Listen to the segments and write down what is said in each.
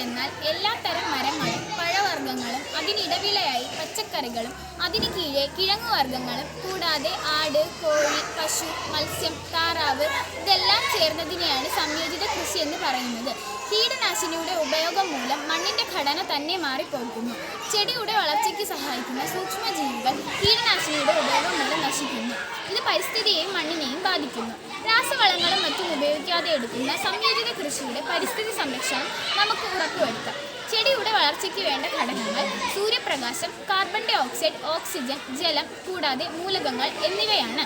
എന്നാൽ എല്ലാത്തരം മരങ്ങളും പഴവർഗ്ഗങ്ങളും അതിനിടവിളയായി പച്ചക്കറികളും അതിന് കീഴെ കിഴങ്ങുവർഗ്ഗങ്ങളും കൂടാതെ ആട്, കോഴി, പശു, മത്സ്യം, താറാവ് ഇതെല്ലാം ചേർന്നതിനെയാണ് സംയോജിത കൃഷി എന്ന് പറയുന്നത്. കീടനാശിനിയുടെ ഉപയോഗം മൂലം മണ്ണിൻ്റെ ഘടന തന്നെ മാറിപ്പോകുന്നു. ചെടിയുടെ വളർച്ചയ്ക്ക് സഹായിക്കുന്ന സൂക്ഷ്മജീവികൾ കീടനാശിനിയുടെ ഉപയോഗം മൂലം നശിക്കുന്നു. ഇത് പരിസ്ഥിതിയെയും മണ്ണിനെയും ബാധിക്കുന്നു. രാസവളങ്ങളും മറ്റും ഉപയോഗിക്കാതെ എടുക്കുന്ന സംയോജിത കൃഷിയുടെ പരിസ്ഥിതി സംരക്ഷണം നമുക്ക് ഉറപ്പുവരുത്താം. ചെടിയുടെ വളർച്ചയ്ക്ക് വേണ്ട ഘടകങ്ങൾ സൂര്യപ്രകാശം, കാർബൺ ഡൈ ഓക്സൈഡ്, ഓക്സിജൻ, ജലം കൂടാതെ മൂലകങ്ങൾ എന്നിവയാണ്.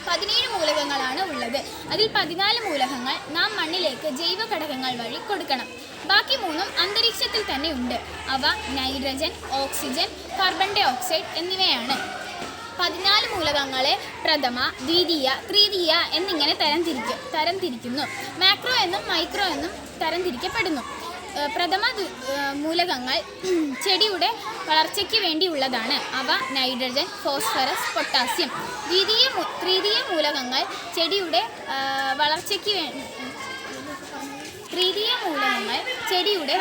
17 മൂലകങ്ങളാണ് ഉള്ളത്. അതിൽ 14 മൂലകങ്ങൾ നാം മണ്ണിലേക്ക് ജൈവ ഘടകങ്ങൾ വഴി കൊടുക്കണം. ബാക്കി 3 അന്തരീക്ഷത്തിൽ തന്നെ ഉണ്ട്. അവ nitrogen, oxygen, carbon dioxide എന്നിവയാണ്. 14 മൂലകങ്ങളെ പ്രഥമ, ദ്വിതീയ, തൃതീയ എന്നിങ്ങനെ തരംതിരിക്കുന്നു. മാക്രോ എന്നും മൈക്രോ എന്നും തരംതിരിക്കപ്പെടുന്നു. പ്രഥമ മൂലകങ്ങൾ ചെടിയുടെ വളർച്ചയ്ക്ക് വേണ്ടിയുള്ളതാണ്. അവ നൈട്രജൻ, ഫോസ്ഫറസ്, പൊട്ടാസ്യം. തൃതീയ മൂലകങ്ങൾ ചെടിയുടെ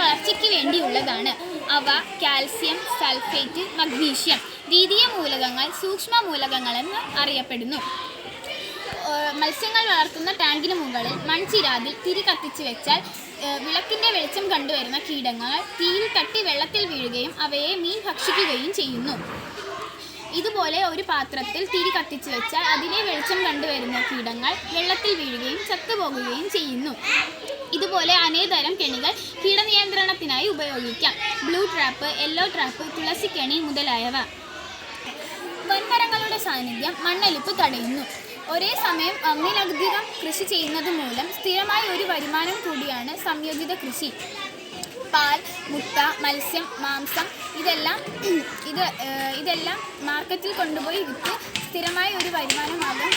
വളർച്ചയ്ക്ക് വേണ്ടിയുള്ളതാണ്. അവ കാൽസ്യം, സൾഫേറ്റ്, മഗ്നീഷ്യം. ദ്വിതീയ മൂലകങ്ങൾ സൂക്ഷ്മ മൂലകങ്ങളെന്ന് അറിയപ്പെടുന്നു. മത്സ്യങ്ങൾ വളർത്തുന്ന ടാങ്കിന് മുകളിൽ മൺചിരാതിൽ തിരി കത്തിച്ചു വെച്ചാൽ വിളക്കിൻ്റെ വെളിച്ചം കണ്ടുവരുന്ന കീടങ്ങൾ തീയിൽ തട്ടി വെള്ളത്തിൽ വീഴുകയും അവയെ മീൻ ഭക്ഷിക്കുകയും ചെയ്യുന്നു. ഇതുപോലെ ഒരു പാത്രത്തിൽ തിരി കത്തിച്ചു വെച്ചാൽ അതിലെ വെളിച്ചം കണ്ടുവരുന്ന കീടങ്ങൾ വെള്ളത്തിൽ വീഴുകയും ചത്തുപോകുകയും ചെയ്യുന്നു. ഇതുപോലെ അനേകതരം കെണികൾ കീടനിയന്ത്രണത്തിനായി ഉപയോഗിക്കാം. ബ്ലൂ ട്രാപ്പ്, യെല്ലോ ട്രാപ്പ്, തുളസിക്കണി മുതലായവ. വൻമരങ്ങളുടെ സാന്നിധ്യം മണ്ണൊലിപ്പ് തടയുന്നു. ഒരേ സമയം ഒന്നിലധികം കൃഷി ചെയ്യുന്നത് മൂലം സ്ഥിരമായ ഒരു വരുമാനം കൂടിയാണ് സംയോജിത കൃഷി. പാൽ, മുട്ട, മത്സ്യം, മാംസം ഇതെല്ലാം മാർക്കറ്റിൽ കൊണ്ടുപോയി വിറ്റ് സ്ഥിരമായ ഒരു വരുമാന മാർഗം